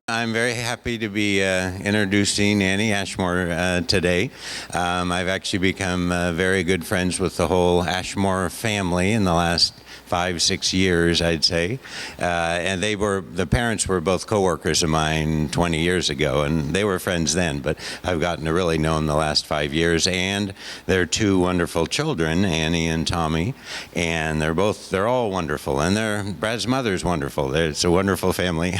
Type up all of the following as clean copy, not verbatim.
I'm very happy to be introducing Annie Ashmore today. I've actually become very good friends with the whole Ashmore family in the last 5-6 years, I'd say. And the parents were both co-workers of mine 20 years ago, and they were friends then, but I've gotten to really know them the last 5 years. And their two wonderful children, Annie and Tommy, and they're all wonderful. And Brad's mother's wonderful. It's a wonderful family.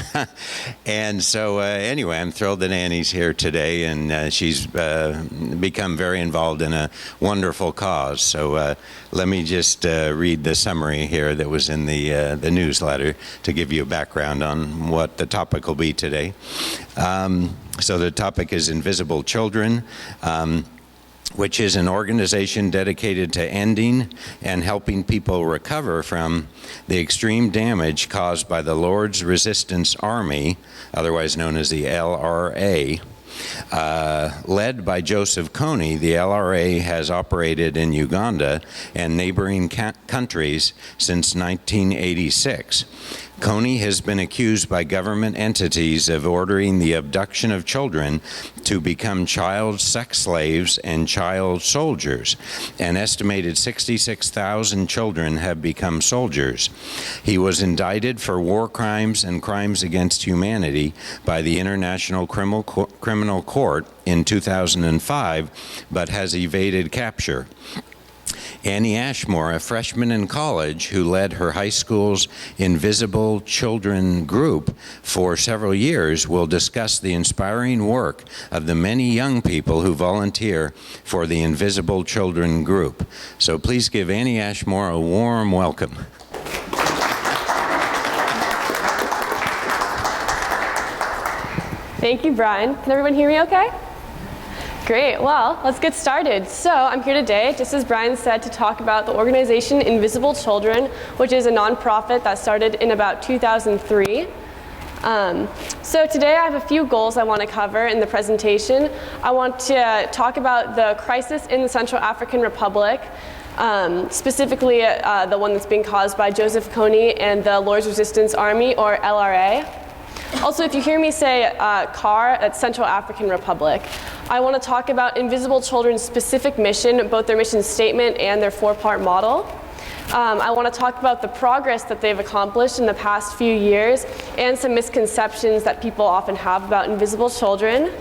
And so anyway, I'm thrilled that Annie's here today, and she's become very involved in a wonderful cause. So let me just read the summary here that was in the newsletter to give you a background on what the topic will be today. So the topic is Invisible Children, which is an organization dedicated to ending and helping people recover from the extreme damage caused by the Lord's Resistance Army, otherwise known as the LRA. Led by Joseph Kony, the LRA has operated in Uganda and neighboring countries since 1986. Kony has been accused by government entities of ordering the abduction of children to become child sex slaves and child soldiers. An estimated 66,000 children have become soldiers. He was indicted for war crimes and crimes against humanity by the International Criminal Court in 2005, but has evaded capture. Annie Ashmore, a freshman in college who led her high school's Invisible Children group for several years, will discuss the inspiring work of the many young people who volunteer for the Invisible Children group. So please give Annie Ashmore a warm welcome. Thank you, Brian. Can everyone hear me okay? Great, well, let's get started. So I'm here today, just as Brian said, to talk about the organization Invisible Children, which is a nonprofit that started in about 2003. So today I have a few goals I want to cover in the presentation. I want to talk about the crisis in the Central African Republic, specifically the one that's being caused by Joseph Kony and the Lord's Resistance Army, or LRA. Also, if you hear me say CAR, that's Central African Republic. I want to talk about Invisible Children's specific mission, both their mission statement and their 4-part model. I want to talk about the progress that they've accomplished in the past few years and some misconceptions that people often have about Invisible Children.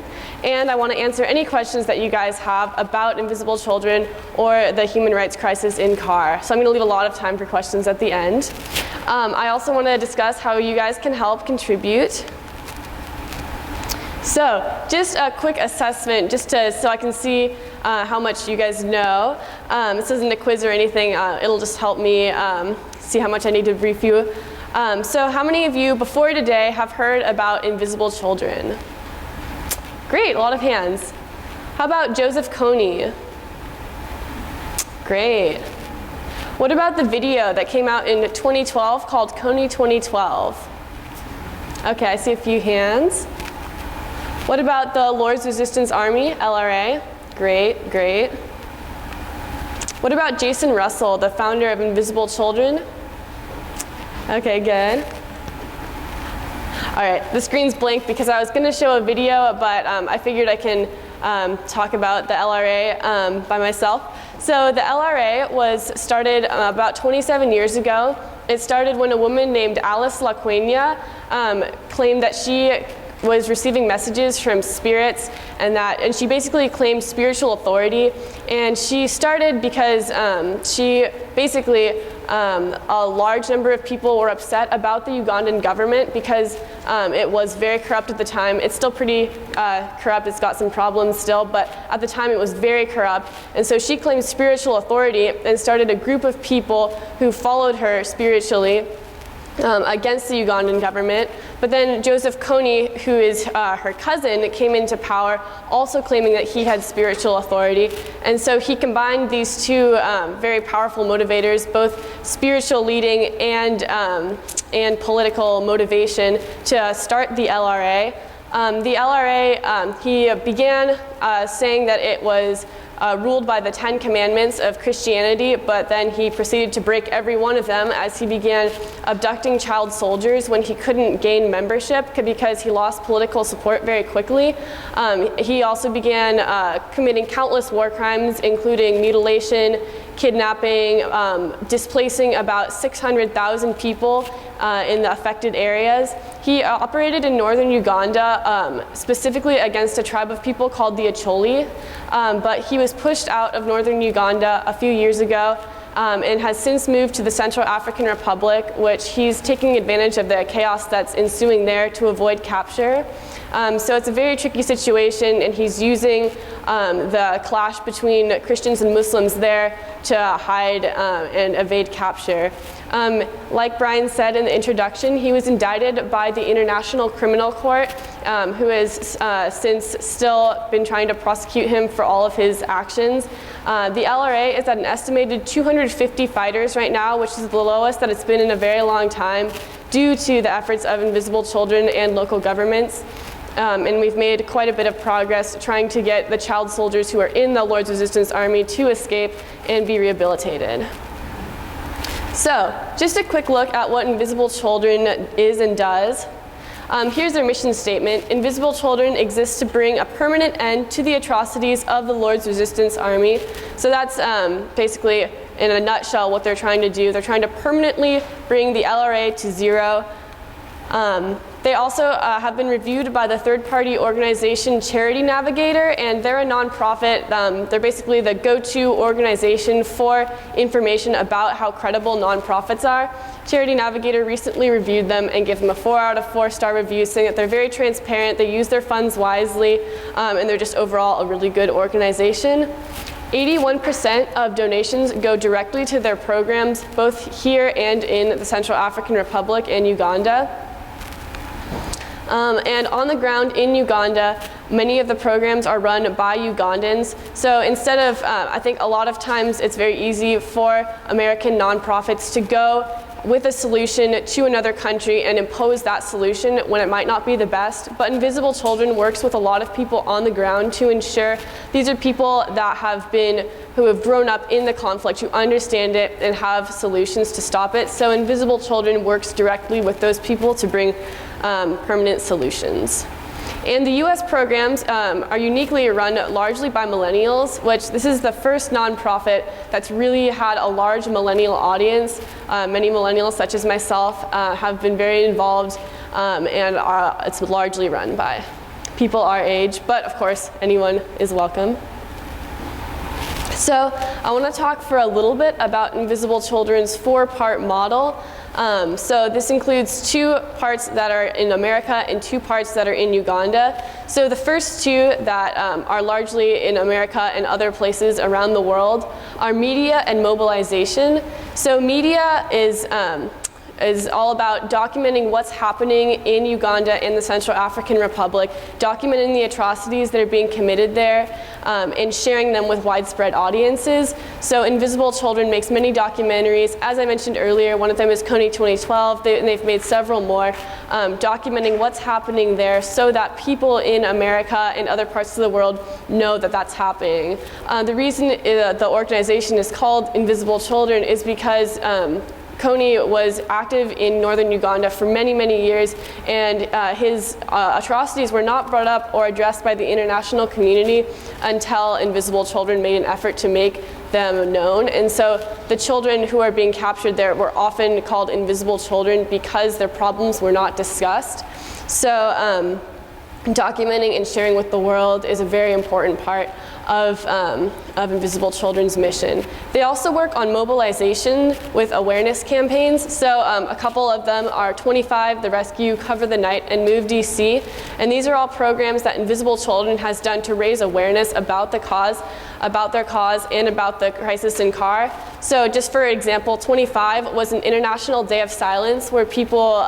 And I want to answer any questions that you guys have about Invisible Children or the human rights crisis in CAR. So I'm going to leave a lot of time for questions at the end. I also want to discuss how you guys can help contribute. So just a quick assessment, so I can see how much you guys know. This isn't a quiz or anything. It'll just help me see how much I need to brief you. So how many of you before today have heard about Invisible Children? Great, a lot of hands. How about Joseph Kony? Great. What about the video that came out in 2012 called Kony 2012? Okay, I see a few hands. What about the Lord's Resistance Army, LRA? Great, great. What about Jason Russell, the founder of Invisible Children? Okay, good. All right, the screen's blank because I was going to show a video, but I figured I can talk about the LRA by myself. So the LRA was started about 27 years ago. It started when a woman named Alice LaQuena claimed that she was receiving messages from spirits, and she basically claimed spiritual authority. And she started because she basically a large number of people were upset about the Ugandan government because it was very corrupt at the time. It's still pretty corrupt. It's got some problems still, but at the time it was very corrupt. And so she claimed spiritual authority and started a group of people who followed her spiritually against the Ugandan government. But then Joseph Kony, who is her cousin, came into power also claiming that he had spiritual authority. And so he combined these two very powerful motivators, both spiritual leading and political motivation, to start the LRA. The LRA, he began saying that it was ruled by the 10 Commandments of Christianity, but then he proceeded to break every one of them as he began abducting child soldiers when he couldn't gain membership because he lost political support very quickly. He also began committing countless war crimes, including mutilation, kidnapping, displacing about 600,000 people in the affected areas. He operated in northern Uganda, specifically against a tribe of people called the Acholi, but he was pushed out of northern Uganda a few years ago and has since moved to the Central African Republic, which he's taking advantage of the chaos that's ensuing there to avoid capture. So it's a very tricky situation, and he's using the clash between Christians and Muslims there to hide and evade capture. Like Brian said in the introduction, he was indicted by the International Criminal Court, who has since still been trying to prosecute him for all of his actions. The LRA is at an estimated 250 fighters right now, which is the lowest that it's been in a very long time, due to the efforts of Invisible Children and local governments. And we've made quite a bit of progress trying to get the child soldiers who are in the Lord's Resistance Army to escape and be rehabilitated. So, just a quick look at what Invisible Children is and does. Here's their mission statement. Invisible Children exists to bring a permanent end to the atrocities of the Lord's Resistance Army. So that's basically, in a nutshell, what they're trying to do. They're trying to permanently bring the LRA to zero. They also have been reviewed by the third-party organization Charity Navigator, and they're a nonprofit. They're basically the go-to organization for information about how credible nonprofits are. Charity Navigator recently reviewed them and gave them a 4 out of 4 star review, saying that they're very transparent, they use their funds wisely, and they're just overall a really good organization. 81% of donations go directly to their programs, both here and in the Central African Republic and Uganda. And on the ground in Uganda, many of the programs are run by Ugandans. So instead of, I think a lot of times it's very easy for American nonprofits to go with a solution to another country and impose that solution when it might not be the best. But Invisible Children works with a lot of people on the ground to ensure these are people that who have grown up in the conflict, who understand it and have solutions to stop it. So Invisible Children works directly with those people to bring permanent solutions. And the US programs are uniquely run largely by millennials, which this is the first nonprofit that's really had a large millennial audience. Many millennials, such as myself, have been very involved, and it's largely run by people our age, but of course anyone is welcome. So I want to talk for a little bit about Invisible Children's 4-part model. So this includes 2 parts that are in America and 2 parts that are in Uganda. So the first 2 that are largely in America and other places around the world are media and mobilization. So media is all about documenting what's happening in Uganda and the Central African Republic, documenting the atrocities that are being committed there, and sharing them with widespread audiences. So Invisible Children makes many documentaries. As I mentioned earlier, one of them is Kony 2012, and they've made several more, documenting what's happening there so that people in America and other parts of the world know that that's happening. The reason the organization is called Invisible Children is because Kony was active in northern Uganda for many, many years, and his atrocities were not brought up or addressed by the international community until Invisible Children made an effort to make them known. And so the children who are being captured there were often called Invisible Children because their problems were not discussed. So documenting and sharing with the world is a very important part of Invisible Children's mission. They also work on mobilization with awareness campaigns. So a couple of them are 25, The Rescue, Cover the Night, and Move DC. And these are all programs that Invisible Children has done to raise awareness about the cause, about their cause, and about the crisis in CAR. So just for example, 25 was an International Day of Silence where people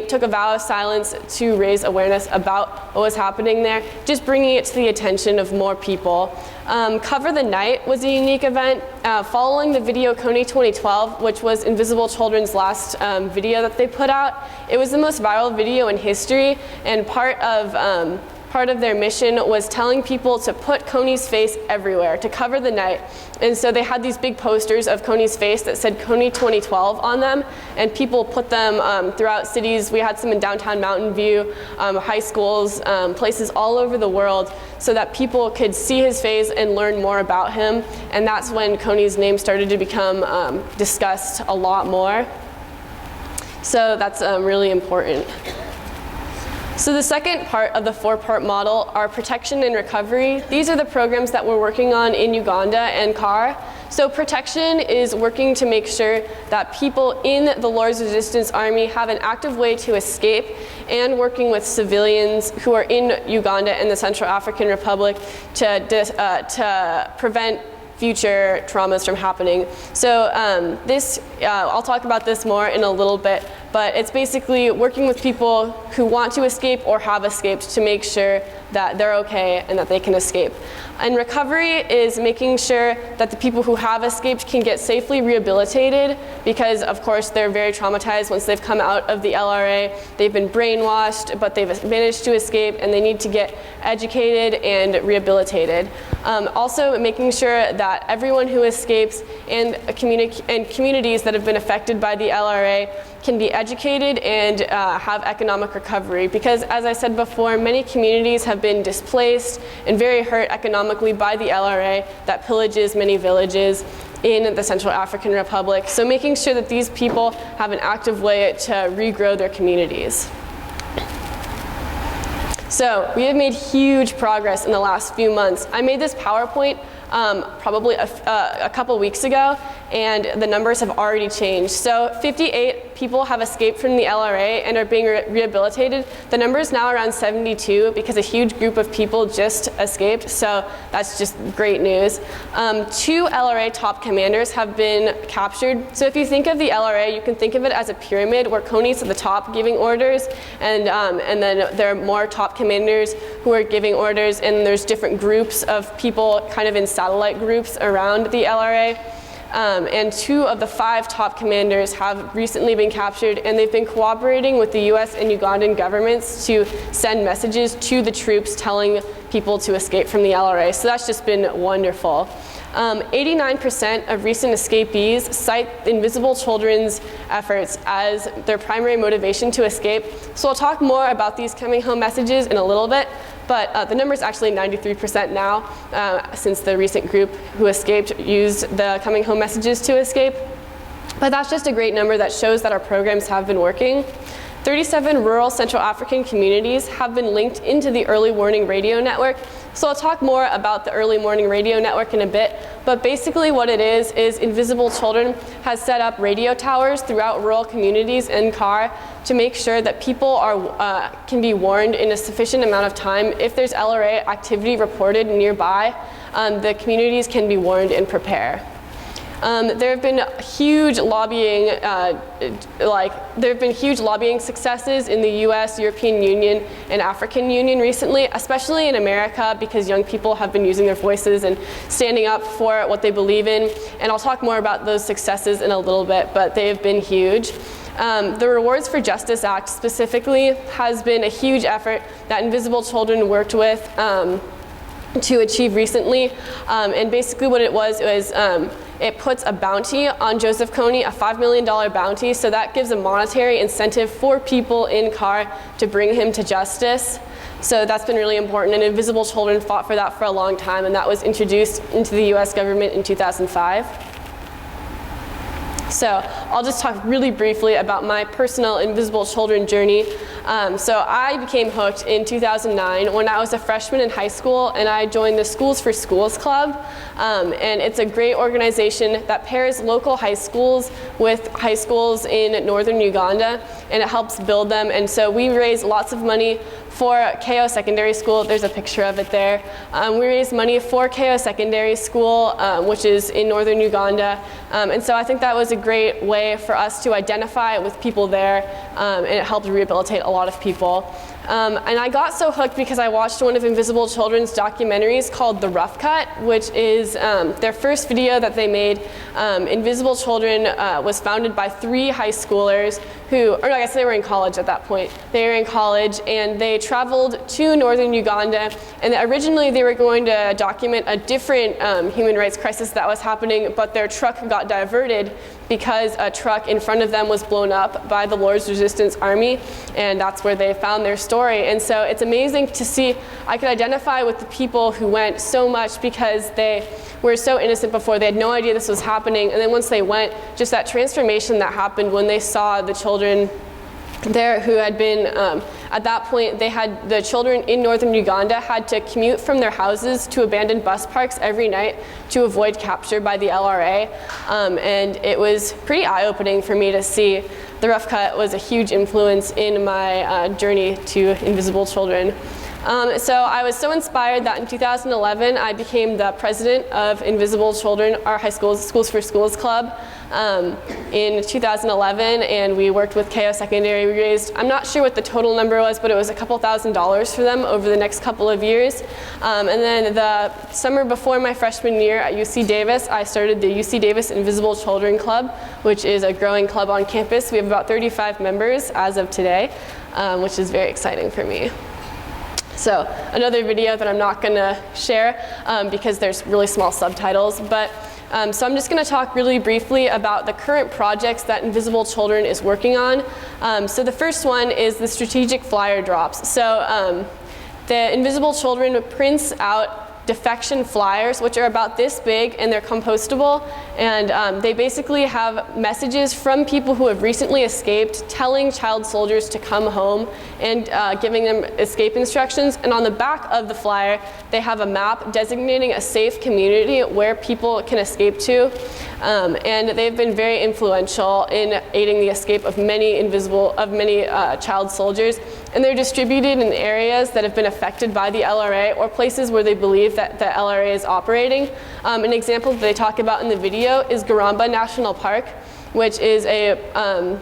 took a vow of silence to raise awareness about what was happening there, just bringing it to the attention of more people. Cover the Night was a unique event. Following the video Kony 2012, which was Invisible Children's last video that they put out, it was the most viral video in history, and part of part of their mission was telling people to put Kony's face everywhere, to cover the night. And so they had these big posters of Kony's face that said Kony 2012 on them, and people put them throughout cities. We had some in downtown Mountain View, high schools, places all over the world, so that people could see his face and learn more about him. And that's when Kony's name started to become discussed a lot more. So that's really important. So the second part of the 4-part model are protection and recovery. These are the programs that we're working on in Uganda and CAR. So protection is working to make sure that people in the Lord's Resistance Army have an active way to escape, and working with civilians who are in Uganda and the Central African Republic to prevent future traumas from happening. So I'll talk about this more in a little bit, but it's basically working with people who want to escape or have escaped to make sure that they're okay and that they can escape. And recovery is making sure that the people who have escaped can get safely rehabilitated, because of course they're very traumatized once they've come out of the LRA. They've been brainwashed, but they've managed to escape, and they need to get educated and rehabilitated. Also making sure that everyone who escapes and communities that have been affected by the LRA can be educated and have economic recovery, because as I said before, many communities have been displaced and very hurt economically by the LRA that pillages many villages in the Central African Republic. So making sure that these people have an active way to regrow their communities. So we have made huge progress in the last few months. I made this PowerPoint probably a couple weeks ago, and the numbers have already changed. So 58 people have escaped from the LRA and are being rehabilitated. The number is now around 72 because a huge group of people just escaped, so that's just great news. 2 LRA top commanders have been captured. So if you think of the LRA, you can think of it as a pyramid where Kony's at the top giving orders, and then there are more top commanders who are giving orders, and there's different groups of people kind of in satellite groups around the LRA. And 2 of the 5 top commanders have recently been captured, and they've been cooperating with the US and Ugandan governments to send messages to the troops telling people to escape from the LRA. So that's just been wonderful. 89% of recent escapees cite invisible children's efforts as their primary motivation to escape. So I'll talk more about these coming home messages in a little bit, but the number is actually 93% now, since the recent group who escaped used the coming home messages to escape. But that's just a great number that shows that our programs have been working. 37 rural Central African communities have been linked into the Early Warning Radio Network. So I'll talk more about the Early Warning Radio Network in a bit, but basically what it is Invisible Children has set up radio towers throughout rural communities in CAR to make sure that people can be warned in a sufficient amount of time. If there's LRA activity reported nearby, the communities can be warned and prepare. There have been huge lobbying, successes in the US, European Union, and African Union recently, especially in America, because young people have been using their voices and standing up for what they believe in. And I'll talk more about those successes in a little bit, but they have been huge. The Rewards for Justice Act specifically has been a huge effort that Invisible Children worked with to achieve recently. And basically what it was it puts a bounty on Joseph Kony, a $5 million bounty, so that gives a monetary incentive for people in CAR to bring him to justice. So that's been really important, and Invisible Children fought for that for a long time, and that was introduced into the US government in 2005. So I'll just talk really briefly about my personal Invisible Children journey. So I became hooked in 2009 when I was a freshman in high school, and I joined the Schools for Schools Club. And it's a great organization that pairs local high schools with high schools in northern Uganda, and it helps build them. And so we raise lots of money for KO Secondary School. There's a picture of it there. We raised money for KO Secondary School, which is in northern Uganda. And so I think that was a great way for us to identify with people there, and it helped rehabilitate a lot of people. And I got so hooked because I watched one of Invisible Children's documentaries called The Rough Cut, which is their first video that they made. Invisible Children was founded by 3 high schoolers who, or I guess they were in college at that point. They were in college and they traveled to northern Uganda, and originally they were going to document a different human rights crisis that was happening, but their truck got diverted because a truck in front of them was blown up by the Lord's Resistance Army, and that's where they found their story. And so it's amazing to see, I could identify with the people who went so much because they were so innocent before. They had no idea this was happening, and then once they went, just that transformation that happened when they saw the children there who had been, at that point, the children in northern Uganda had to commute from their houses to abandoned bus parks every night to avoid capture by the LRA. And it was pretty eye-opening for me to see. The Rough Cut was a huge influence in my journey to Invisible Children. So I was so inspired that in 2011 I became the president of Invisible Children, our high school's Schools for Schools club, in 2011, and we worked with KO Secondary. We raised, I'm not sure what the total number was, but it was a couple $1,000s for them over the next couple of years. And then the summer before my freshman year at UC Davis, I started the UC Davis Invisible Children Club, which is a growing club on campus. We have about 35 members as of today, which is very exciting for me. So another video that I'm not going to share because there's really small subtitles, but so I'm just going to talk really briefly about the current projects that Invisible Children is working on. So the first one is the strategic flyer drops. So the Invisible Children prints out Defection flyers, which are about this big, and they're compostable, and they basically have messages from people who have recently escaped telling child soldiers to come home and giving them escape instructions. And on the back of the flyer they have a map designating a safe community where people can escape to, and they've been very influential in aiding the escape of many child soldiers, and they're distributed in areas that have been affected by the LRA or places where they believe that the LRA is operating. An example that they talk about in the video is Garamba National Park, which is a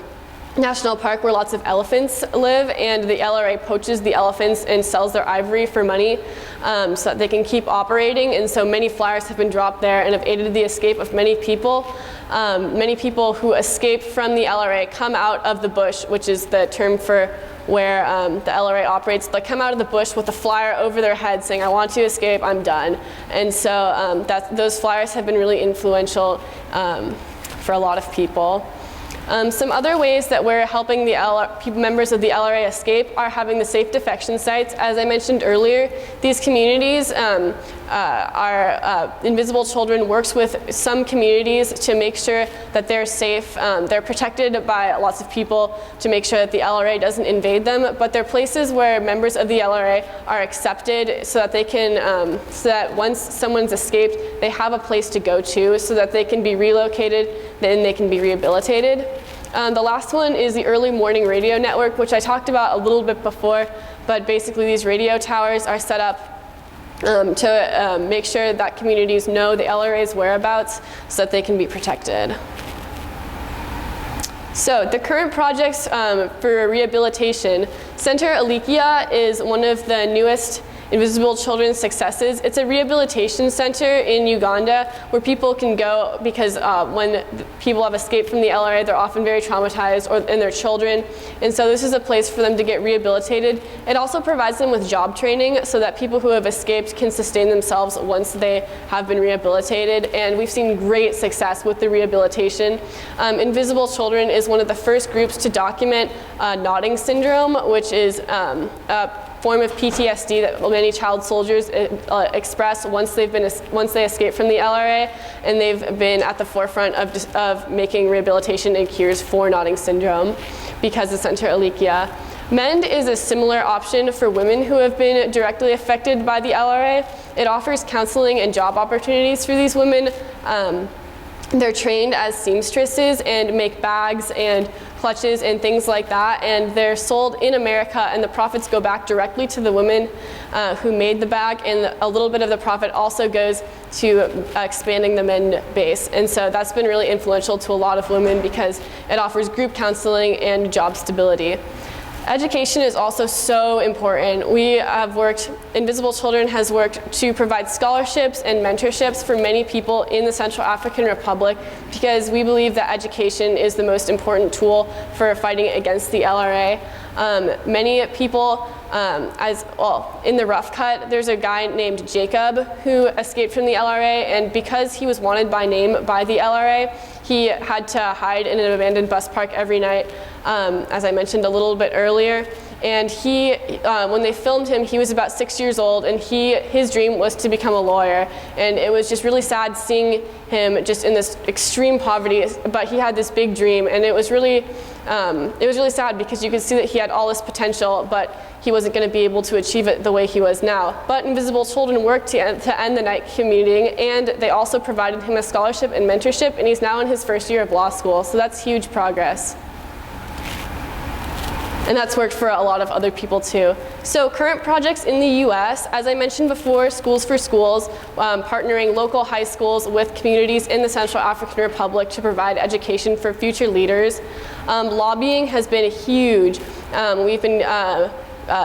national park where lots of elephants live, and the LRA poaches the elephants and sells their ivory for money so that they can keep operating. And so many flyers have been dropped there and have aided the escape of many people. Many people who escaped from the LRA come out of the bush, which is the term for where the LRA operates. They come out of the bush with a flyer over their head saying, "I want to escape, I'm done." And so those flyers have been really influential for a lot of people. Some other ways that we're helping the members of the LRA escape are having the safe defection sites. As I mentioned earlier, these communities Invisible Children works with some communities to make sure that they're safe. They're protected by lots of people to make sure that the LRA doesn't invade them, but they're places where members of the LRA are accepted so that they can, so that once someone's escaped, they have a place to go to so that they can be relocated, then they can be rehabilitated. The last one is the Early Morning Radio Network, which I talked about a little bit before, but basically these radio towers are set up to make sure that communities know the LRA's whereabouts so that they can be protected. So the current projects for rehabilitation, Center Alikia is one of the newest Invisible Children's successes. It's a rehabilitation center in Uganda where people can go because when people have escaped from the LRA, they're often very traumatized, and their children. And so this is a place for them to get rehabilitated. It also provides them with job training so that people who have escaped can sustain themselves once they have been rehabilitated. And we've seen great success with the rehabilitation. Invisible Children is one of the first groups to document nodding syndrome, which is a form of PTSD that many child soldiers express once they escape from the LRA, and they've been at the forefront of making rehabilitation and cures for nodding syndrome because of Center Alikia. MEND is a similar option for women who have been directly affected by the LRA. It offers counseling and job opportunities for these women. They're trained as seamstresses and make bags and clutches and things like that, and they're sold in America, and the profits go back directly to the women who made the bag, and a little bit of the profit also goes to expanding the MEND base. And so that's been really influential to a lot of women because it offers group counseling and job stability. Education is also so important. Invisible Children has worked to provide scholarships and mentorships for many people in the Central African Republic because we believe that education is the most important tool for fighting against the LRA. Many people, in the rough cut, there's a guy named Jacob who escaped from the LRA, and because he was wanted by name by the LRA, he had to hide in an abandoned bus park every night, as I mentioned a little bit earlier. And when they filmed him, he was about 6 years old, and his dream was to become a lawyer. And it was just really sad seeing him just in this extreme poverty, but he had this big dream, and it was really sad because you could see that he had all this potential, but he wasn't going to be able to achieve it the way he was now. But Invisible Children worked to end the night commuting, and they also provided him a scholarship and mentorship, and he's now in his first year of law school, so that's huge progress. And that's worked for a lot of other people too. So current projects in the US, as I mentioned before, Schools for Schools, partnering local high schools with communities in the Central African Republic to provide education for future leaders. Lobbying has been huge. We've been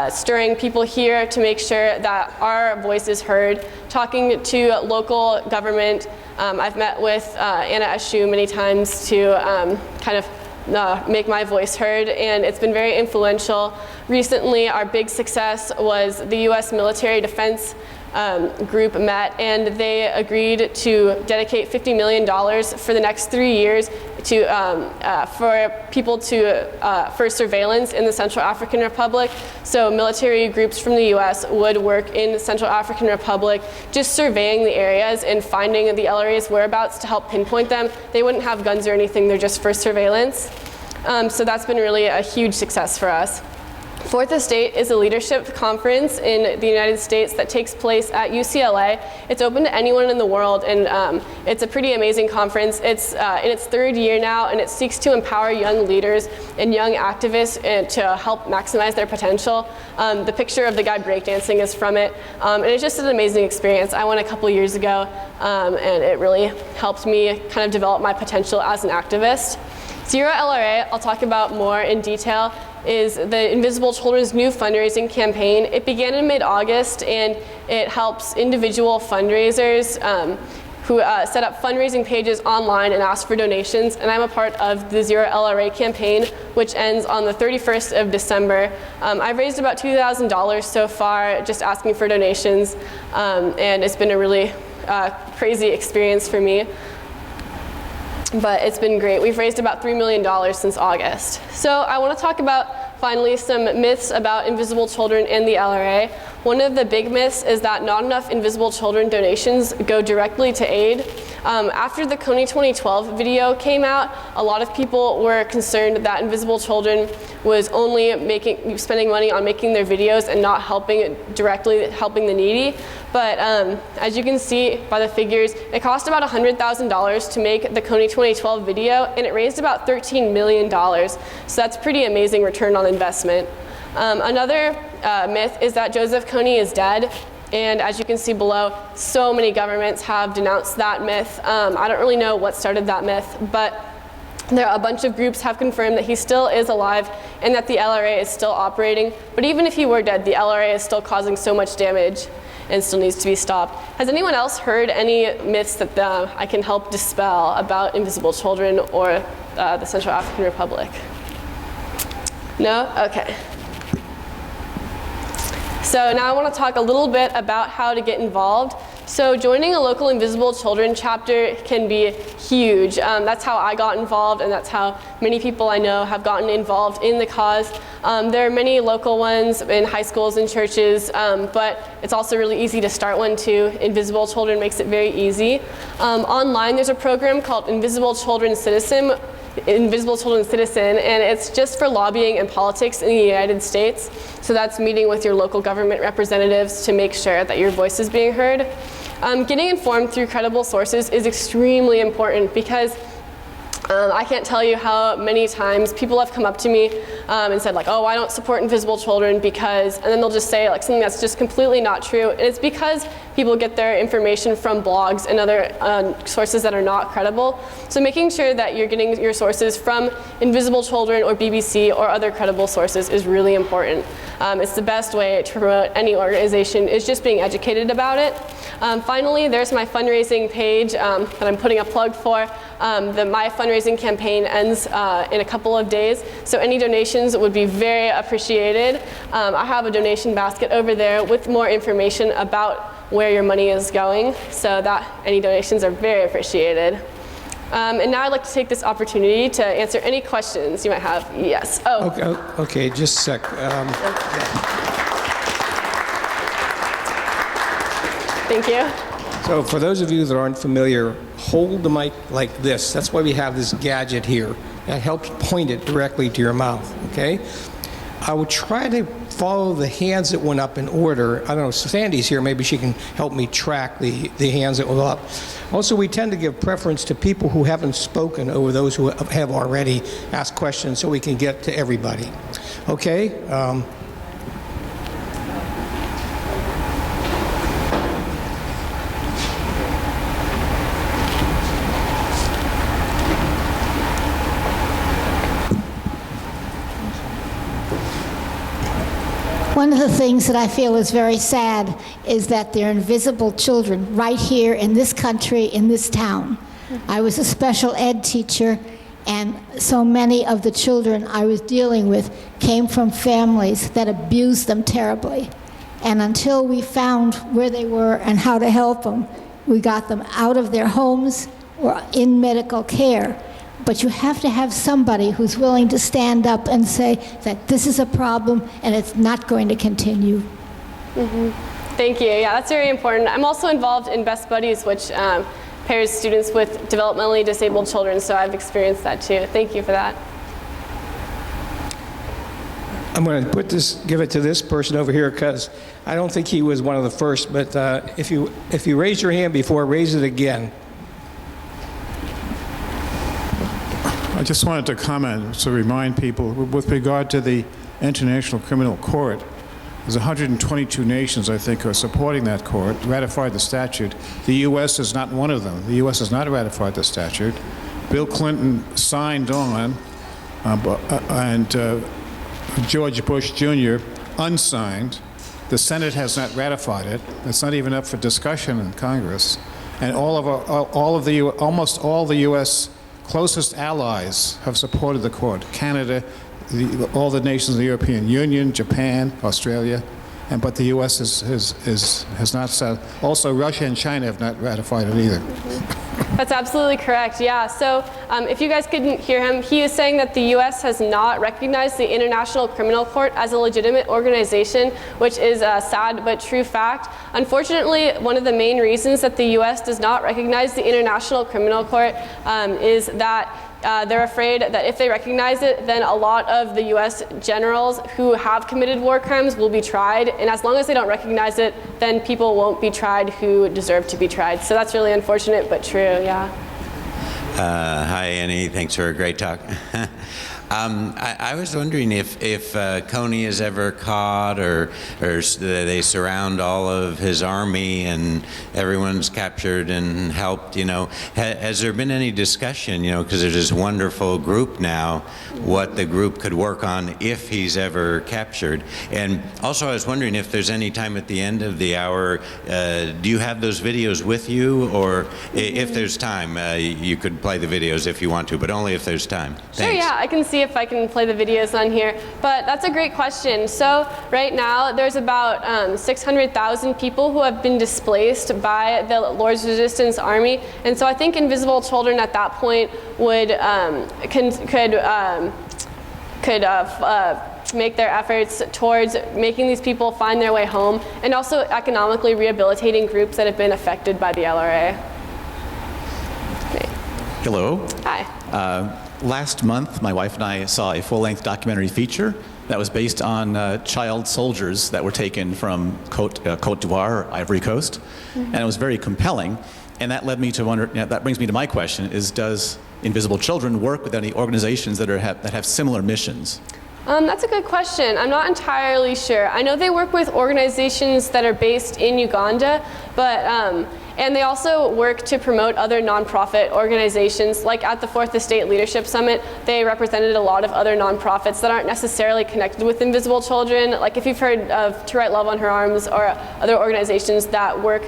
stirring people here to make sure that our voice is heard, talking to local government. I've met with Anna Eshu many times to make my voice heard, and it's been very influential. Recently, our big success was the U.S. military defense group met, and they agreed to dedicate $50 million for the next 3 years for surveillance in the Central African Republic. So military groups from the U.S. would work in the Central African Republic, just surveying the areas and finding the LRA's whereabouts to help pinpoint them. They wouldn't have guns or anything, they're just for surveillance. So that's been really a huge success for us. Fourth Estate is a leadership conference in the United States that takes place at UCLA. It's open to anyone in the world, and it's a pretty amazing conference. It's in its third year now, and it seeks to empower young leaders and young activists to help maximize their potential. The picture of the guy breakdancing is from it, and it's just an amazing experience. I went a couple years ago, and it really helped me kind of develop my potential as an activist. Zero LRA, I'll talk about more in detail, is the Invisible Children's new fundraising campaign. It began in mid-August, and it helps individual fundraisers who set up fundraising pages online and ask for donations, and I'm a part of the Zero LRA campaign, which ends on the 31st of December. I've raised about $2,000 so far just asking for donations, and it's been a really crazy experience for me. But it's been great. We've raised about $3 million since August. So I want to talk about, finally, some myths about Invisible Children and the LRA. One of the big myths is that not enough Invisible Children donations go directly to aid. After the Kony 2012 video came out, a lot of people were concerned that Invisible Children was only spending money on making their videos and not directly helping the needy. But as you can see by the figures, it cost about $100,000 to make the Kony 2012 video, and it raised about $13 million. So that's pretty amazing return on investment. Another myth is that Joseph Kony is dead. And as you can see below, so many governments have denounced that myth. I don't really know what started that myth, but a bunch of groups have confirmed that he still is alive and that the LRA is still operating. But even if he were dead, the LRA is still causing so much damage and still needs to be stopped. Has anyone else heard any myths that I can help dispel about Invisible Children or the Central African Republic? No? Okay. So now I want to talk a little bit about how to get involved. So joining a local Invisible Children chapter can be huge. That's how I got involved, and that's how many people I know have gotten involved in the cause. There are many local ones in high schools and churches, but it's also really easy to start one too. Invisible Children makes it very easy. Online there's a program called Invisible Children Citizen, and it's just for lobbying and politics in the United States. So that's meeting with your local government representatives to make sure that your voice is being heard. Getting informed through credible sources is extremely important because I can't tell you how many times people have come up to me and said like, oh, I don't support invisible children because, and then they'll just say like something that's just completely not true. And it's because people get their information from blogs and other sources that are not credible. So making sure that you're getting your sources from Invisible Children or BBC or other credible sources is really important. It's the best way to promote any organization is just being educated about it. Finally, there's my fundraising page that I'm putting a plug for. My fundraising campaign ends in a couple of days, so any donations would be very appreciated. I have a donation basket over there with more information about where your money is going, so that any donations are very appreciated. And now I'd like to take this opportunity to answer any questions you might have. Yes. Oh. Okay, just a sec. Thank you. So for those of you that aren't familiar, hold the mic like this. That's why we have this gadget here. That helps point it directly to your mouth, okay? I would try to follow the hands that went up in order. I don't know, Sandy's here, maybe she can help me track the hands that went up. Also, we tend to give preference to people who haven't spoken over those who have already asked questions so we can get to everybody. Okay? One of the things that I feel is very sad is that there are invisible children right here in this country, in this town. I was a special ed teacher, and so many of the children I was dealing with came from families that abused them terribly. And until we found where they were and how to help them, we got them out of their homes or in medical care. But you have to have somebody who's willing to stand up and say that this is a problem and it's not going to continue. Mm-hmm. Thank you. Yeah, that's very important. I'm also involved in Best Buddies, which pairs students with developmentally disabled children, so I've experienced that too. Thank you for that. I'm going to give it to this person over here because I don't think he was one of the first, but if you raised your hand before, raise it again. I just wanted to comment to remind people with regard to the International Criminal Court, there's 122 nations, I think, are supporting that court, ratified the statute. The U.S. is not one of them. The U.S. has not ratified the statute. Bill Clinton signed on, and George Bush Jr. unsigned. The Senate has not ratified it. It's not even up for discussion in Congress. And almost all the U.S. closest allies have supported the court. Canada, all the nations of the European Union, Japan, Australia, but the U.S. has not said. Also, Russia and China have not ratified it either. That's absolutely correct, yeah. So if you guys couldn't hear him, he is saying that the U.S. has not recognized the International Criminal Court as a legitimate organization, which is a sad but true fact. Unfortunately, one of the main reasons that the U.S. does not recognize the International Criminal Court is that they're afraid that if they recognize it, then a lot of the U.S. generals who have committed war crimes will be tried, and as long as they don't recognize it, then people won't be tried who deserve to be tried. So that's really unfortunate, but true, yeah. Hi, Annie. Thanks for a great talk. I was wondering if Kony is ever caught, or they surround all of his army and everyone's captured and helped. Has there been any discussion? Because there's this wonderful group now, what the group could work on if he's ever captured. And also, I was wondering if there's any time at the end of the hour. Do you have those videos with you, or if there's time, you could play the videos if you want to, but only if there's time. Thanks. Sure, yeah, I can see if I can play the videos on here, but that's a great question. So right now there's about 600,000 people who have been displaced by the Lord's Resistance Army, and so I think Invisible Children at that point would could make their efforts towards making these people find their way home, and also economically rehabilitating groups that have been affected by the LRA. Hello. Hi. Last month, my wife and I saw a full-length documentary feature that was based on child soldiers that were taken from Côte d'Ivoire, Ivory Coast, and it was very compelling. And that led me to wonder. That brings me to my question: does Invisible Children work with any organizations that have similar missions? That's a good question. I'm not entirely sure. I know they work with organizations that are based in Uganda, but and they also work to promote other nonprofit organizations. Like at the Fourth Estate Leadership Summit, they represented a lot of other nonprofits that aren't necessarily connected with Invisible Children. Like if you've heard of To Write Love on Her Arms or other organizations that work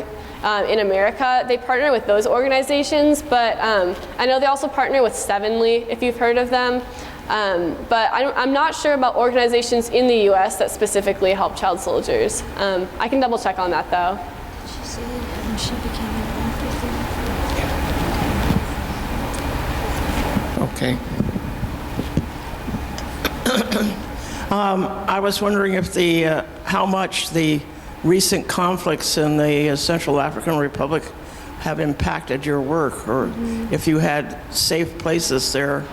in America, they partner with those organizations. But I know they also partner with Sevenly, if you've heard of them. But I'm not sure about organizations in the U.S. that specifically help child soldiers. I can double check on that though. She became involved with Okay. I was wondering if how much the recent conflicts in the Central African Republic have impacted your work, or if you had safe places there.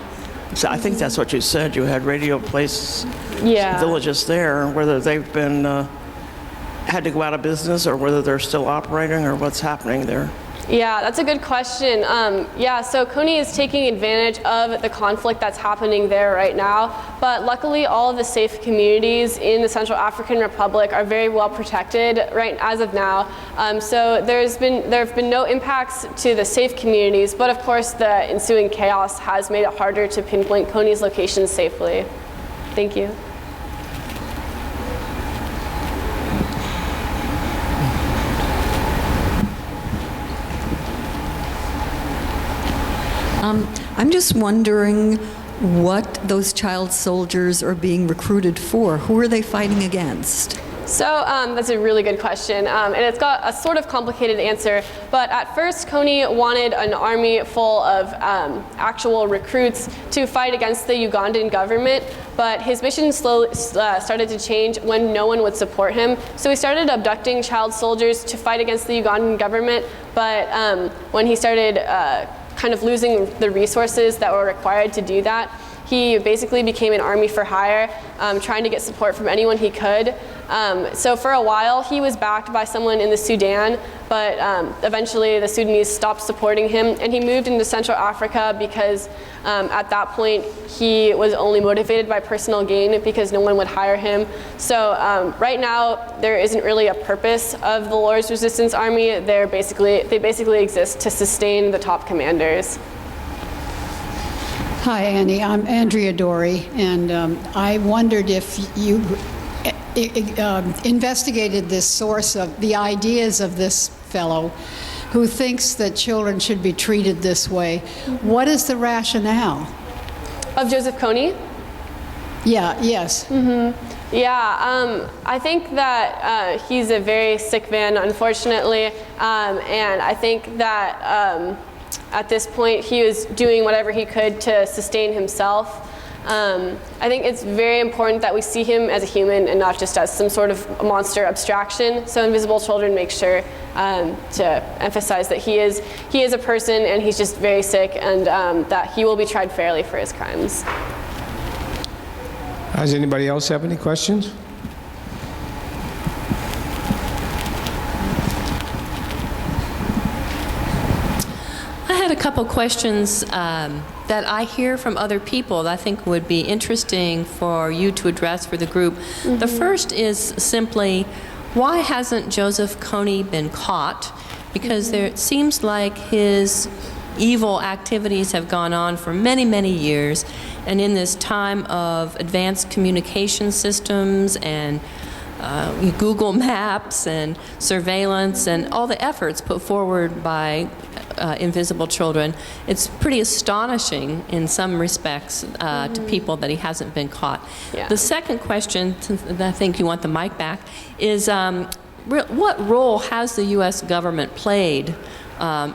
So I think that's what you said. You had radio places, villages there, whether they've been had to go out of business or whether they're still operating or what's happening there. Yeah, that's a good question. So Kony is taking advantage of the conflict that's happening there right now, but luckily all of the safe communities in the Central African Republic are very well protected right as of now. So there have been no impacts to the safe communities, but of course the ensuing chaos has made it harder to pinpoint Kony's location safely. Thank you. I'm just wondering what those child soldiers are being recruited for. Who are they fighting against? So that's a really good question, and it's got a sort of complicated answer. But at first, Kony wanted an army full of actual recruits to fight against the Ugandan government. But his mission slowly started to change when no one would support him. So he started abducting child soldiers to fight against the Ugandan government. But when he started kind of losing the resources that were required to do that, he basically became an army for hire, trying to get support from anyone he could. So for a while, he was backed by someone in the Sudan, but eventually the Sudanese stopped supporting him, and he moved into Central Africa because at that point, he was only motivated by personal gain because no one would hire him. So right now, there isn't really a purpose of the Lord's Resistance Army. They basically exist to sustain the top commanders. Hi, Annie. I'm Andrea Dory, and I wondered if you investigated this source of the ideas of this fellow who thinks that children should be treated this way. What is the rationale? Of Joseph Kony? Yeah, yes. Mm-hmm. Yeah, I think that he's a very sick man, unfortunately, and I think that at this point he was doing whatever he could to sustain himself. I think it's very important that we see him as a human and not just as some sort of monster abstraction. So Invisible Children makes sure to emphasize that he is a person and he's just very sick, and that he will be tried fairly for his crimes. Does anybody else have any questions? I had a couple questions that I hear from other people that I think would be interesting for you to address for the group. Mm-hmm. The first is simply, why hasn't Joseph Kony been caught? Because it seems like his evil activities have gone on for many, many years, and in this time of advanced communication systems and Google Maps and surveillance and all the efforts put forward by Invisible Children, it's pretty astonishing in some respects to people that he hasn't been caught. Yeah. The second question, I think you want the mic back, is what role has the U.S. government played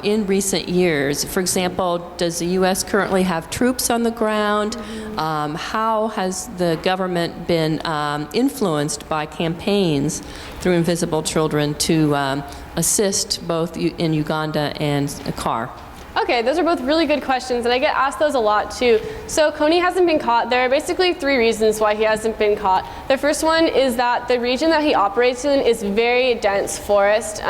in recent years? For example, does the U.S. currently have troops on the ground? How has the government been influenced by campaigns through Invisible Children to assist both in Uganda and CAR? Okay, those are both really good questions, and I get asked those a lot too. So Kony hasn't been caught. There are basically 3 reasons why he hasn't been caught. The first one is that the region that he operates in is very dense forest.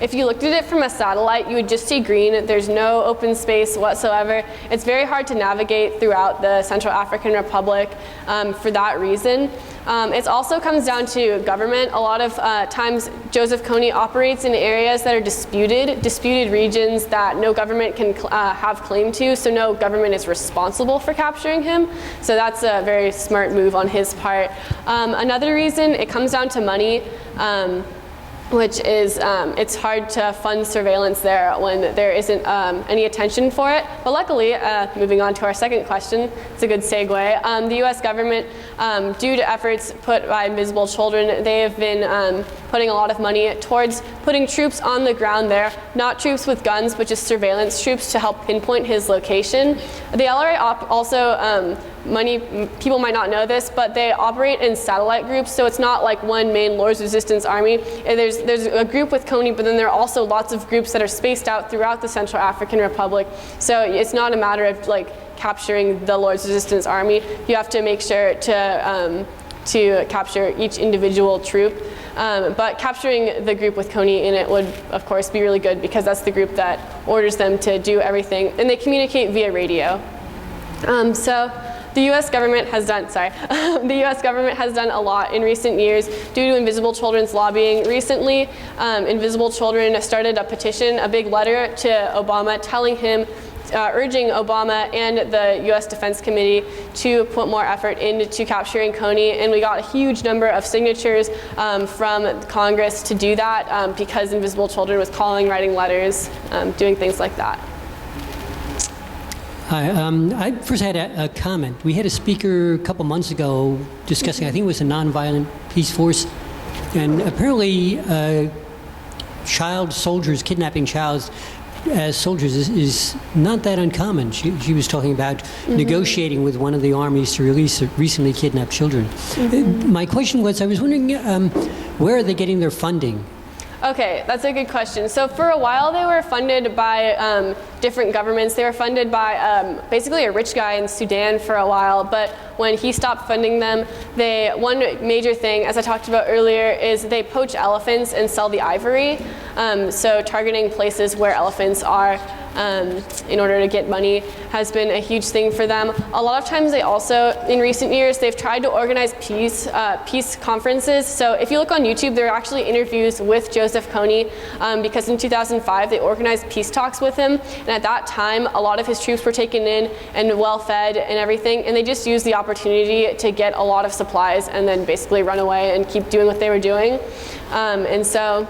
If you looked at it from a satellite, you would just see green. There's no open space whatsoever. It's very hard to navigate throughout the Central African Republic for that reason. It also comes down to government. A lot of times Joseph Kony operates in areas that are disputed regions that no government can have claim to, so no government is responsible for capturing him. So that's a very smart move on his part. Another reason, it comes down to money. Which is, it's hard to fund surveillance there when there isn't any attention for it. But luckily, moving on to our second question, it's a good segue. The US government, due to efforts put by Invisible Children, they have been putting a lot of money towards putting troops on the ground there, not troops with guns, but just surveillance troops to help pinpoint his location. The LRA also, people might not know this, but they operate in satellite groups, so it's not like one main Lord's Resistance army. There's a group with Kony, but then there are also lots of groups that are spaced out throughout the Central African Republic. So it's not a matter of like capturing the Lord's Resistance army. You have to make sure to capture each individual troop. But capturing the group with Kony in it would, of course, be really good because that's the group that orders them to do everything, and they communicate via radio. So the U.S. government has done, the U.S. government has done a lot in recent years due to Invisible Children's lobbying. Recently, Invisible Children started a petition, a big letter to Obama telling him, urging Obama and the U.S. Defense Committee to put more effort into capturing Kony, and we got a huge number of signatures from Congress to do that because Invisible Children was calling, writing letters, doing things like that. Hi, I first had a comment. We had a speaker a couple months ago discussing, I think it was a nonviolent peace force, and apparently child soldiers, kidnapping child as soldiers is not that uncommon. She was talking about negotiating with one of the armies to release recently kidnapped children. My question was, I was wondering, where are they getting their funding? Okay, that's a good question. So for a while they were funded by different governments. They were funded by basically a rich guy in Sudan for a while, but when he stopped funding them, one major thing, as I talked about earlier, is they poach elephants and sell the ivory. So targeting places where elephants are in order to get money has been a huge thing for them. A lot of times they also, in recent years, they've tried to organize peace conferences. So if you look on YouTube, there are actually interviews with Joseph Kony because in 2005 they organized peace talks with him, and at that time a lot of his troops were taken in and well fed and everything, and they just used the opportunity to get a lot of supplies and then basically run away and keep doing what they were doing. And so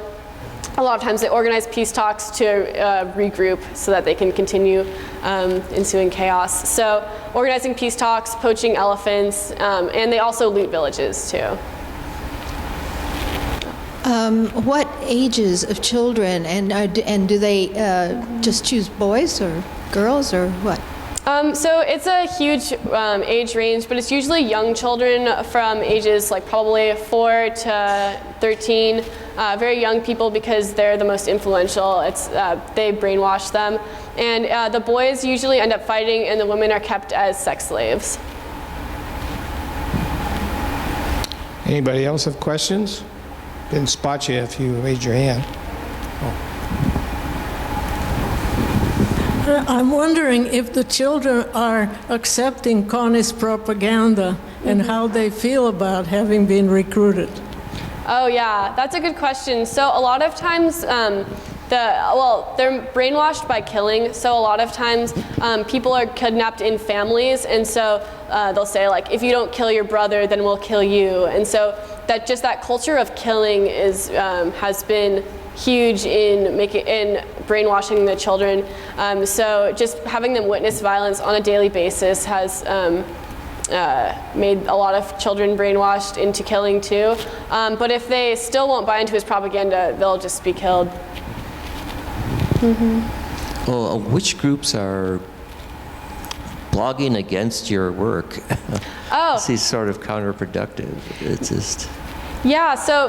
a lot of times they organize peace talks to regroup so that they can continue ensuing chaos. So organizing peace talks, poaching elephants, and they also loot villages too. What ages of children, and do they just choose boys or girls or what? So it's a huge age range, but it's usually young children from ages like probably 4 to 13, very young people because they're the most influential. They brainwash them. And the boys usually end up fighting and the women are kept as sex slaves. Anybody else have questions? Didn't spot you if you raised your hand. I'm wondering if the children are accepting Kony's propaganda and how they feel about having been recruited. Oh yeah, that's a good question. So a lot of times they're brainwashed by killing. So a lot of times people are kidnapped in families, and so they'll say like, if you don't kill your brother, then we'll kill you. And so that culture of killing has been huge in brainwashing the children. So just having them witness violence on a daily basis has made a lot of children brainwashed into killing too. But if they still won't buy into his propaganda, they'll just be killed. Well, which groups are blogging against your work? Oh. This is sort of counterproductive. It's just... Yeah, so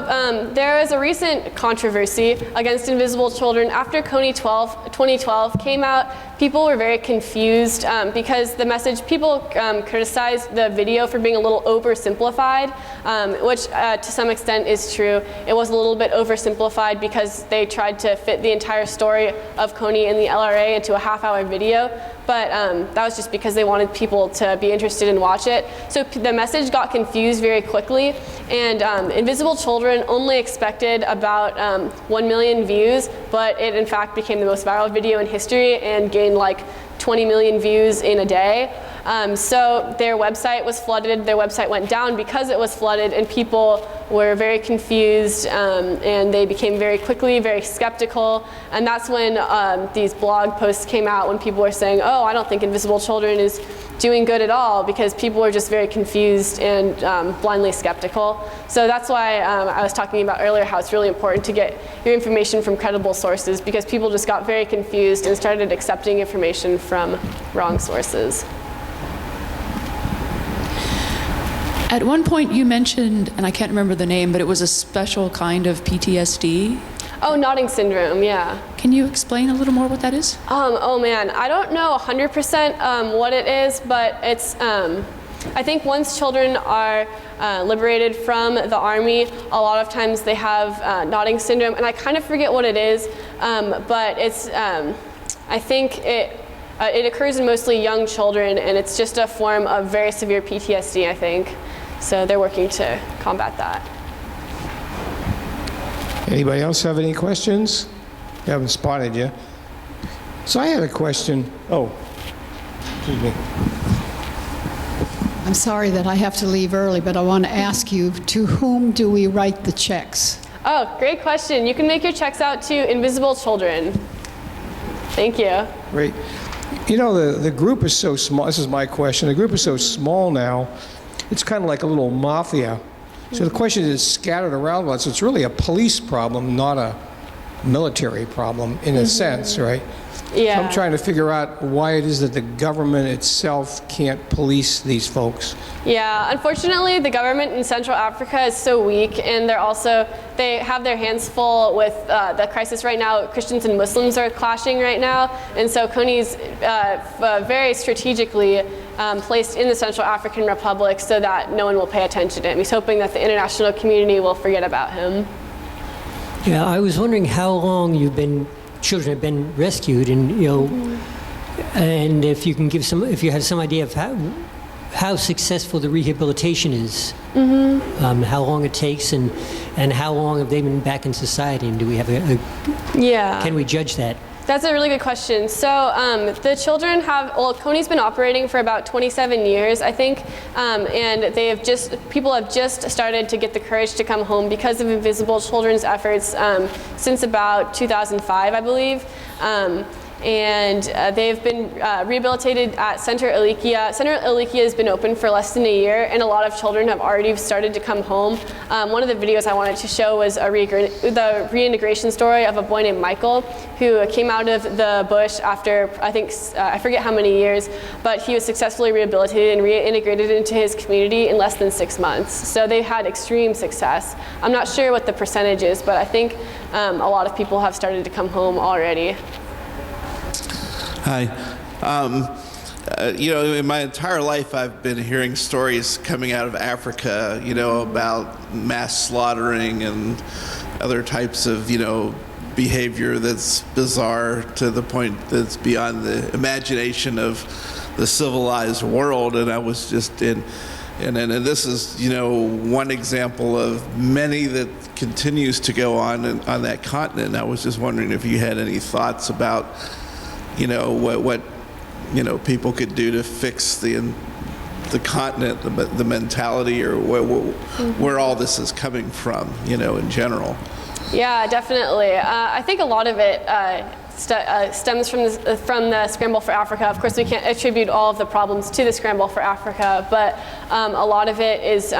there was a recent controversy against Invisible Children after Kony 2012 came out people were very confused because the message, people criticized the video for being a little oversimplified, which to some extent is true. It was a little bit oversimplified because they tried to fit the entire story of Kony and the LRA into a half-hour video, but that was just because they wanted people to be interested and watch it. So the message got confused very quickly, and Invisible Children only expected about 1 million views, but it in fact became the most viral video in history and gained like 20 million views in a day. So their website was flooded, their website went down because it was flooded, and people were very confused, and they became very quickly very skeptical. And that's when these blog posts came out, when people were saying, oh, I don't think Invisible Children is doing good at all, because people were just very confused and blindly skeptical. So that's why I was talking about earlier how it's really important to get your information from credible sources, because people just got very confused and started accepting information from wrong sources. At one point you mentioned, and I can't remember the name, but it was a special kind of PTSD. Oh, nodding syndrome, yeah. Can you explain a little more what that is? Oh man, I don't know 100% what it is, but it's, I think once children are liberated from the army, a lot of times they have nodding syndrome, and I kind of forget what it is, but it's, I think it occurs in mostly young children, and it's just a form of very severe PTSD, I think. So they're working to combat that. Anybody else have any questions? You haven't spotted you. So I had a question. Oh, excuse me. I'm sorry that I have to leave early, but I want to ask you, to whom do we write the checks? Oh, great question. You can make your checks out to Invisible Children. Thank you. Great. You know, the group is so small. This is my question. The group is so small now, it's kind of like a little mafia. So the question is scattered around lots. So it's really a police problem, not a military problem in a sense, right? Yeah. So I'm trying to figure out why it is that the government itself can't police these folks. Yeah, unfortunately, the government in Central Africa is so weak, and they have their hands full with the crisis right now. Christians and Muslims are clashing right now, and so Kony's very strategically placed in the Central African Republic so that no one will pay attention to him. He's hoping that the international community will forget about him. Yeah, I was wondering how long children have been rescued, and and if you can give if you had some idea of how successful the rehabilitation is, how long it takes, and how long have they been back in society, and do we have can we judge that? That's a really good question. So the children Kony's been operating for about 27 years, I think, and people have just started to get the courage to come home because of Invisible Children's efforts since about 2005, I believe. And they've been rehabilitated at Center Ilikia. Center Ilikia has been open for less than a year, and a lot of children have already started to come home. One of the videos I wanted to show was the reintegration story of a boy named Michael, who came out of the bush after, I forget how many years, but he was successfully rehabilitated and reintegrated into his community in less than 6 months. So they've had extreme success. I'm not sure what the percentage is, but I think a lot of people have started to come home already. Hi. In my entire life, I've been hearing stories coming out of Africa, about mass slaughtering and other types of, behavior that's bizarre to the point that's beyond the imagination of the civilized world. And I was just and this is, one example of many that continues to go on that continent. And I was just wondering if you had any thoughts about what people could do to fix the continent, the mentality, or where all this is coming from, in general. Yeah, definitely. I think a lot of it stems from the Scramble for Africa. Of course, we can't attribute all of the problems to the Scramble for Africa, but a lot of it is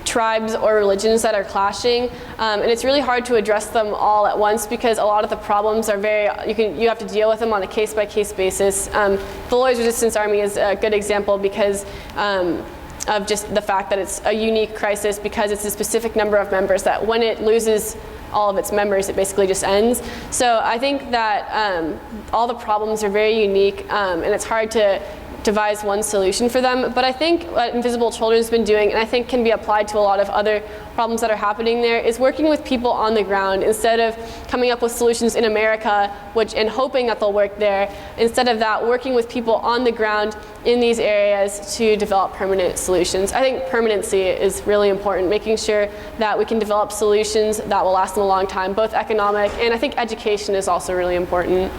tribes or religions that are clashing, and it's really hard to address them all at once because a lot of the problems are you have to deal with them on a case-by-case basis. The Lord's Resistance Army is a good example because of just the fact that it's a unique crisis, because it's a specific number of members that when it loses all of its members, it basically just ends. So I think that all the problems are very unique, and it's hard to devise one solution for them. But I think what Invisible Children's been doing, and I think can be applied to a lot of other problems that are happening there, is working with people on the ground instead of coming up with solutions in America and hoping that they'll work there. Instead of that, working with people on the ground in these areas to develop permanent solutions. I think permanency is really important, making sure that we can develop solutions that will last them a long time, both economic and I think education is also really important.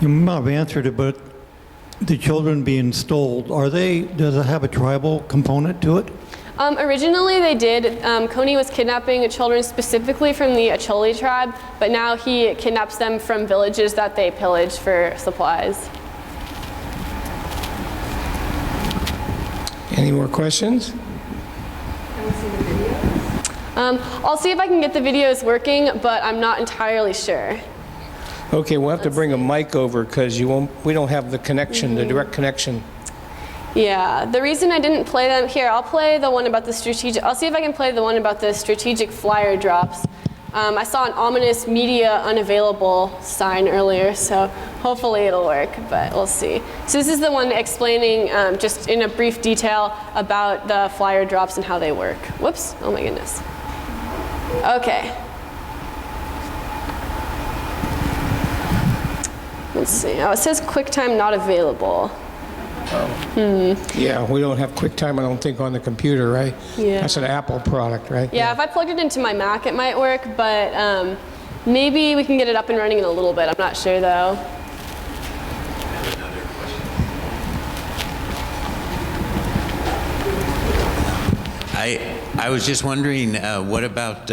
You might have answered it, but the children being stole, does it have a tribal component to it? Originally they did. Kony was kidnapping children specifically from the Acholi tribe, but now he kidnaps them from villages that they pillage for supplies. Any more questions? I'll see if I can get the videos working, but I'm not entirely sure. Okay, we'll have to bring a mic over because we don't have the connection, the direct connection. Yeah, the reason I didn't play them here, I'll play the one about the strategic. I'll see if I can play the one about the strategic flyer drops. I saw an ominous media unavailable sign earlier, so hopefully it'll work, but we'll see. So this is the one explaining just in a brief detail about the flyer drops and how they work. Whoops, oh my goodness. Okay. Let's see. Oh, it says QuickTime not available. Yeah, we don't have QuickTime, I don't think, on the computer, right? Yeah. That's an Apple product, right? Yeah, if I plugged it into my Mac, it might work, but maybe we can get it up and running in a little bit. I'm not sure, though. I was just wondering, what about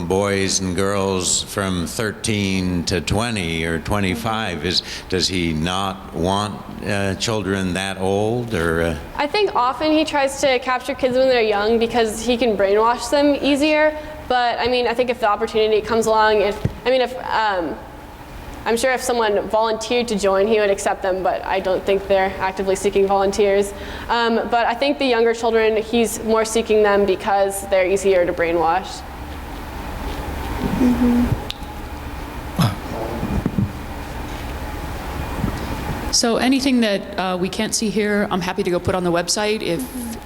boys and girls from 13 to 20 or 25? Does he not want children that old, or? I think often he tries to capture kids when they're young because he can brainwash them easier. But I mean, I think if the opportunity comes along, I'm sure if someone volunteered to join, he would accept them, but I don't think they're actively seeking volunteers. But I think the younger children, he's more seeking them because they're easier to brainwash. So anything that we can't see here, I'm happy to go put on the website.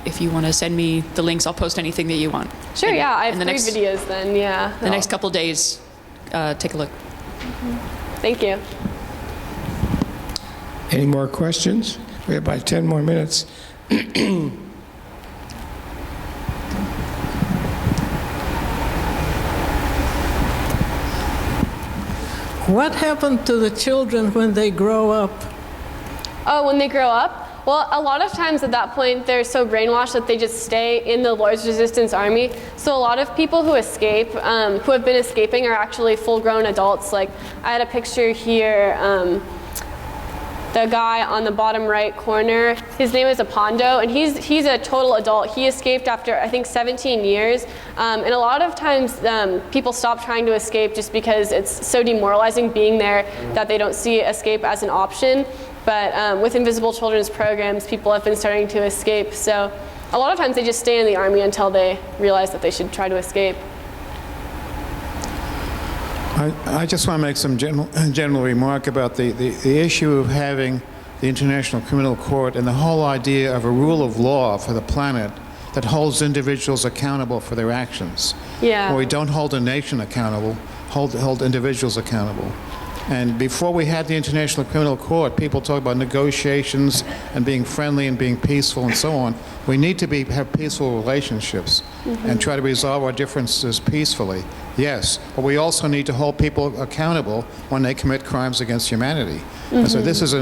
If you want to send me the links, I'll post anything that you want. Sure, yeah, I have 3 videos then, yeah. The next couple days, take a look. Thank you. Any more questions? We have about 10 more minutes. What happened to the children when they grow up? Oh, when they grow up? Well, a lot of times at that point, they're so brainwashed that they just stay in the Lord's Resistance Army. So a lot of people who escape, who have been escaping, are actually full-grown adults. Like, I had a picture here. The guy on the bottom right corner, his name is Apondo, and he's a total adult. He escaped after, I think, 17 years. And a lot of times, people stop trying to escape just because it's so demoralizing being there that they don't see escape as an option. But with Invisible Children's programs, people have been starting to escape. So a lot of times they just stay in the Army until they realize that they should try to escape. I just want to make some general remark about the issue of having the International Criminal Court and the whole idea of a rule of law for the planet that holds individuals accountable for their actions. Yeah. Where we don't hold a nation accountable, hold individuals accountable. And before we had the International Criminal Court, people talk about negotiations and being friendly and being peaceful and so on. We need to have peaceful relationships and try to resolve our differences peacefully. Yes, but we also need to hold people accountable when they commit crimes against humanity. And so this is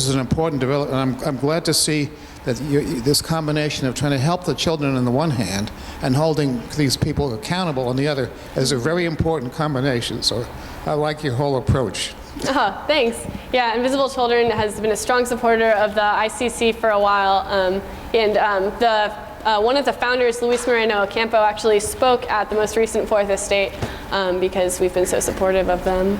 an important development. I'm glad to see that this combination of trying to help the children on the one hand and holding these people accountable on the other is a very important combination. So I like your whole approach. Oh, thanks. Yeah, Invisible Children has been a strong supporter of the ICC for a while. One of the founders, Luis Moreno Ocampo, actually spoke at the most recent Fourth Estate because we've been so supportive of them.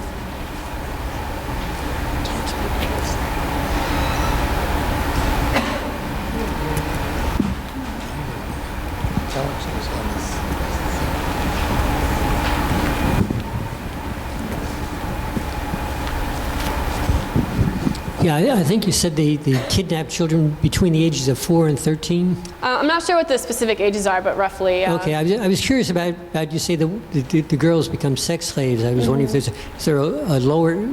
Yeah, I think you said they kidnap children between the ages of 4 and 13. I'm not sure what the specific ages are, but roughly, yeah. Okay, I was curious about you say the girls become sex slaves. I was wondering if is there a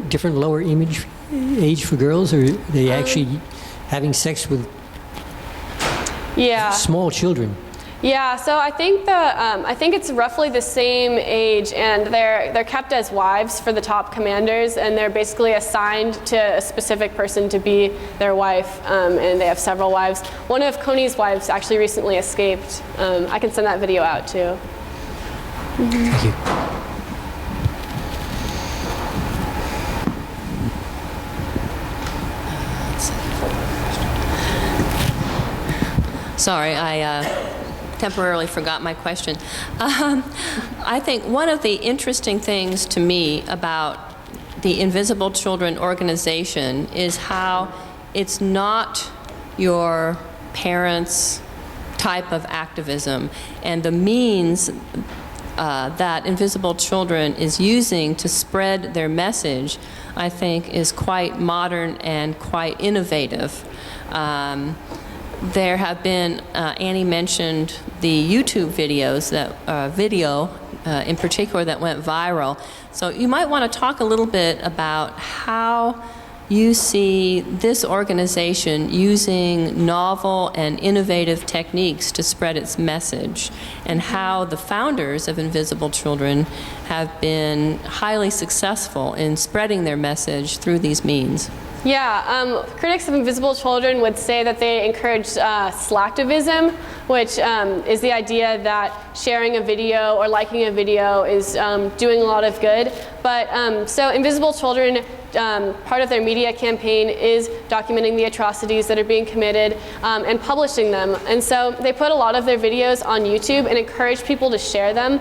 different lower age for girls, or are they actually having sex with small children? Yeah, so I think I think it's roughly the same age, and they're kept as wives for the top commanders, and they're basically assigned to a specific person to be their wife, and they have several wives. One of Kony's wives actually recently escaped. I can send that video out too. Thank you. Sorry, I temporarily forgot my question. I think one of the interesting things to me about the Invisible Children organization is how it's not your parents' type of activism, and the means that Invisible Children is using to spread their message, I think, is quite modern and quite innovative. There have been, Annie mentioned the YouTube videos, in particular that went viral. So you might want to talk a little bit about how you see this organization using novel and innovative techniques to spread its message, and how the founders of Invisible Children have been highly successful in spreading their message through these means. Yeah, critics of Invisible Children would say that they encourage slacktivism, which is the idea that sharing a video or liking a video is doing a lot of good. But so Invisible Children, part of their media campaign is documenting the atrocities that are being committed and publishing them. And so they put a lot of their videos on YouTube and encourage people to share them,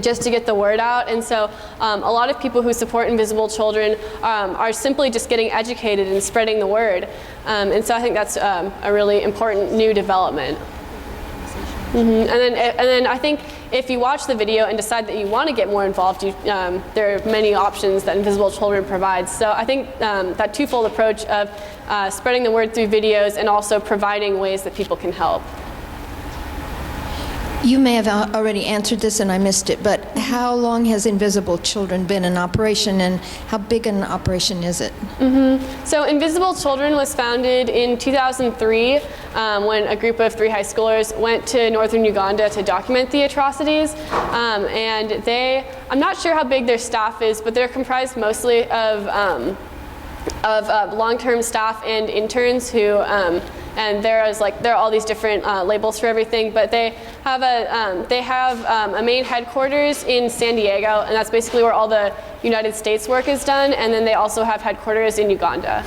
just to get the word out. And so a lot of people who support Invisible Children are simply just getting educated and spreading the word. And so I think that's a really important new development. And then I think if you watch the video and decide that you want to get more involved, there are many options that Invisible Children provides. So I think that twofold approach of spreading the word through videos and also providing ways that people can help. You may have already answered this and I missed it, but how long has Invisible Children been in operation, and how big an operation is it? So Invisible Children was founded in 2003 when a group of 3 high schoolers went to northern Uganda to document the atrocities. And I'm not sure how big their staff is, but they're comprised mostly of long-term staff and interns who and there are all these different labels for everything, but they have a main headquarters in San Diego, and that's basically where all the United States work is done, and then they also have headquarters in Uganda.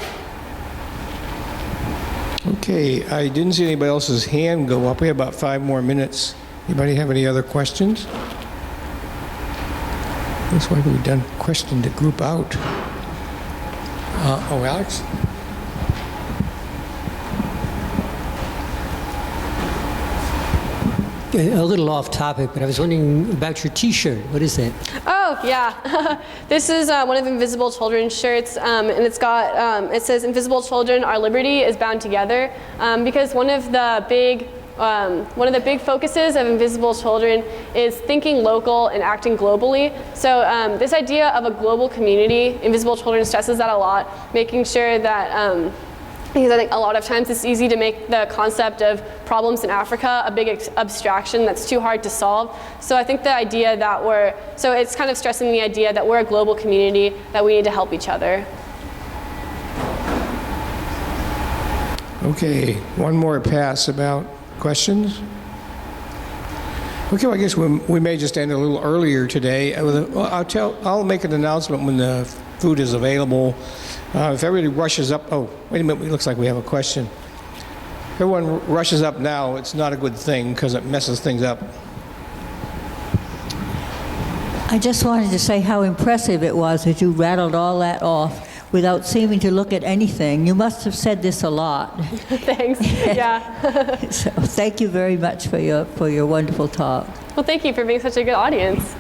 Okay, I didn't see anybody else's hand go up. We have about 5 more minutes. Anybody have any other questions? Looks like we've done question to group out. Alex? A little off topic, but I was wondering about your T-shirt. What is that? Oh, yeah. This is one of Invisible Children's shirts, and it's got, it says, "Invisible Children, our liberty is bound together," because one of the big focuses of Invisible Children is thinking local and acting globally. So this idea of a global community, Invisible Children stresses that a lot, making sure that because I think a lot of times it's easy to make the concept of problems in Africa a big abstraction that's too hard to solve. So I think the idea that it's kind of stressing the idea that we're a global community, that we need to help each other. Okay, one more pass about questions. Okay, well, I guess we may just end a little earlier today. I'll make an announcement when the food is available. If everybody rushes up, oh, wait a minute, it looks like we have a question. If everyone rushes up now, it's not a good thing because it messes things up. I just wanted to say how impressive it was that you rattled all that off without seeming to look at anything. You must have said this a lot. Thanks, yeah. So thank you very much for your wonderful talk. Well, thank you for being such a good audience.